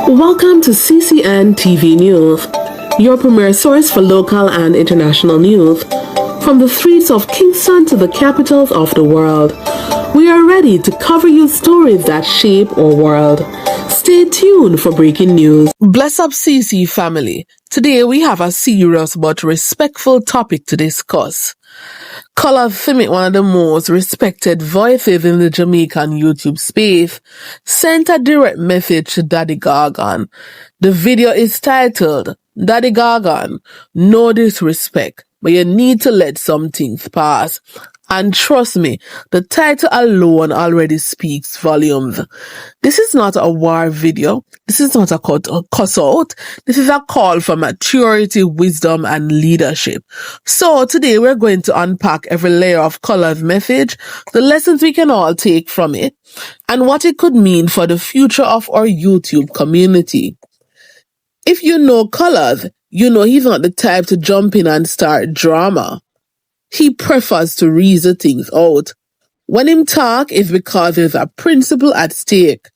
Welcome to CCN TV News, your premier source for local and international news. From the streets of Kingston to the capitals of the world, we are ready to cover you stories that shape our world. Stay tuned for breaking news. Bless up CC family. Today we have a serious but respectful topic to discuss. Colaz Smith, one of the most respected voices in the Jamaican YouTube space, sent a direct message to Daddy Gargon. The video is titled, Daddy Gargon, no disrespect, but you need to let some things pass. And trust me, the title alone already speaks volumes. This is not a war video. This is not a cuss out. This is a call for maturity, wisdom, and leadership. So today we're going to unpack every layer of Colaz Message, the lessons we can all take from it, and what it could mean for the future of our YouTube community. If you know Colaz, you know he's not the type to jump in and start drama. He prefers to reason things out. When him talk, it's because there's a principle at stake.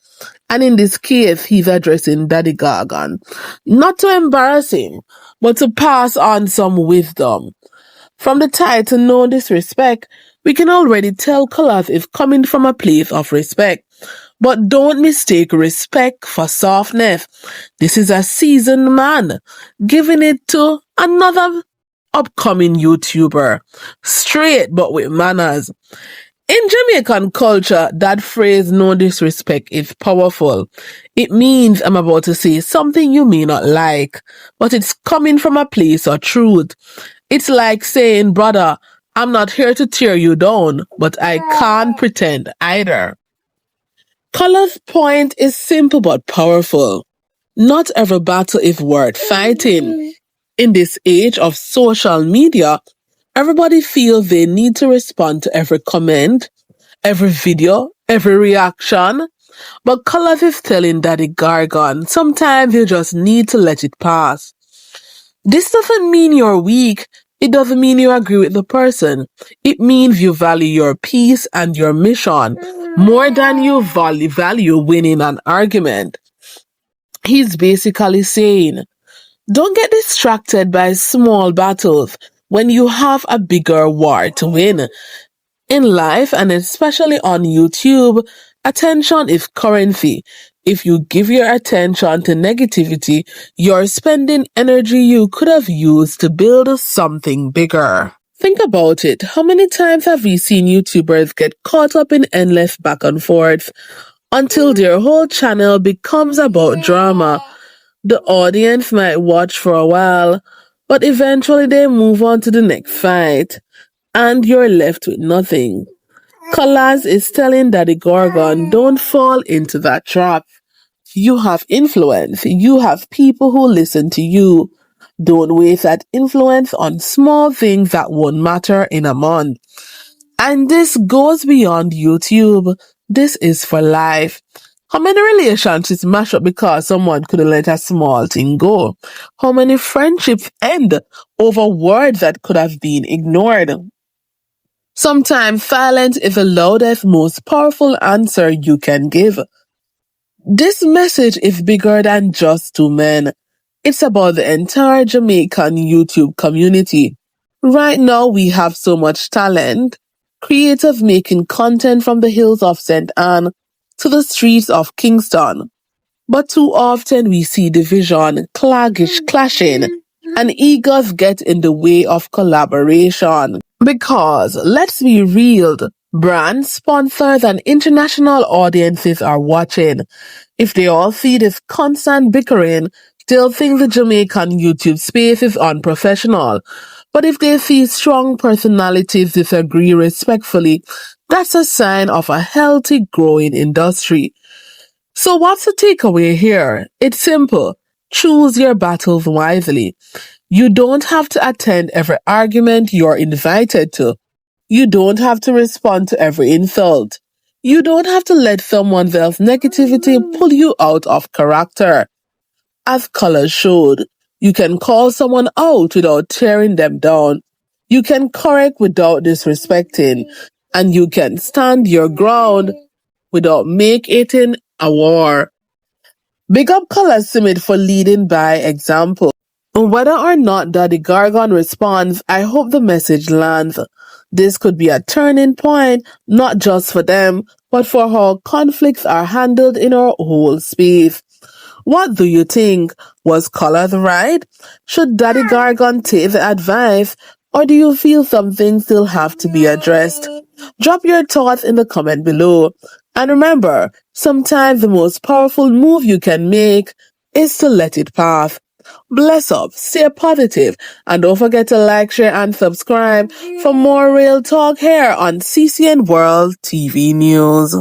And in this case, he's addressing Daddy Gargon. Not to embarrass him, but to pass on some wisdom. From the title, No Disrespect, we can already tell Colaz is coming from a place of respect. But don't mistake respect for softness. This is a seasoned man, giving it to another upcoming YouTuber. Straight but with manners. In Jamaican culture, that phrase, no disrespect, is powerful. It means I'm about to say something you may not like, but it's coming from a place of truth. It's like saying, brother, I'm not here to tear you down, but I can't pretend either. Colaz's point is simple but powerful. Not every battle is worth fighting. In this age of social media, everybody feels they need to respond to every comment, every video, every reaction. But Colaz is telling Daddy Gargon, sometimes you just need to let it pass. This doesn't mean you're weak. It doesn't mean you agree with the person. It means you value your peace and your mission more than you value winning an argument. He's basically saying, don't get distracted by small battles when you have a bigger war to win. In life, and especially on YouTube, attention is currency. If you give your attention to negativity, you're spending energy you could have used to build something bigger. Think about it. How many times have we seen YouTubers get caught up in endless back and forth until their whole channel becomes about drama? The audience might watch for a while, but eventually they move on to the next fight, and you're left with nothing. Colaz is telling Daddy Gargon, don't fall into that trap. You have influence. You have people who listen to you. Don't waste that influence on small things that won't matter in a month. And this goes beyond YouTube. This is for life. How many relationships mash up because someone couldn't let a small thing go? How many friendships end over words that could have been ignored? Sometimes silence is the loudest, most powerful answer you can give. This message is bigger than just two men. It's about the entire Jamaican YouTube community. Right now we have so much talent. Creators making content from the hills of St. Anne to the streets of Kingston. But too often we see division, clashing, and egos get in the way of collaboration. Because, let's be real, brands, sponsors, and international audiences are watching. If they all see this constant bickering, they'll think the Jamaican YouTube space is unprofessional. But if they see strong personalities disagree respectfully, that's a sign of a healthy, growing industry. So what's the takeaway here? It's simple. Choose your battles wisely. You don't have to attend every argument you're invited to. You don't have to respond to every insult. You don't have to let someone else's negativity pull you out of character. As Colaz showed, you can call someone out without tearing them down. You can correct without disrespecting. And you can stand your ground without making it a war. Big up Colaz Smith for leading by example. Whether or not Daddy Gargon responds, I hope the message lands. This could be a turning point, not just for them, but for how conflicts are handled in our whole space. What do you think? Was Colaz right? Should Daddy Gargon take the advice? Or do you feel some things still have to be addressed? Drop your thoughts in the comment below. And remember, sometimes the most powerful move you can make is to let it pass. Bless up, stay positive, and don't forget to like, share, and subscribe for more real talk here on CCNWORL TV News.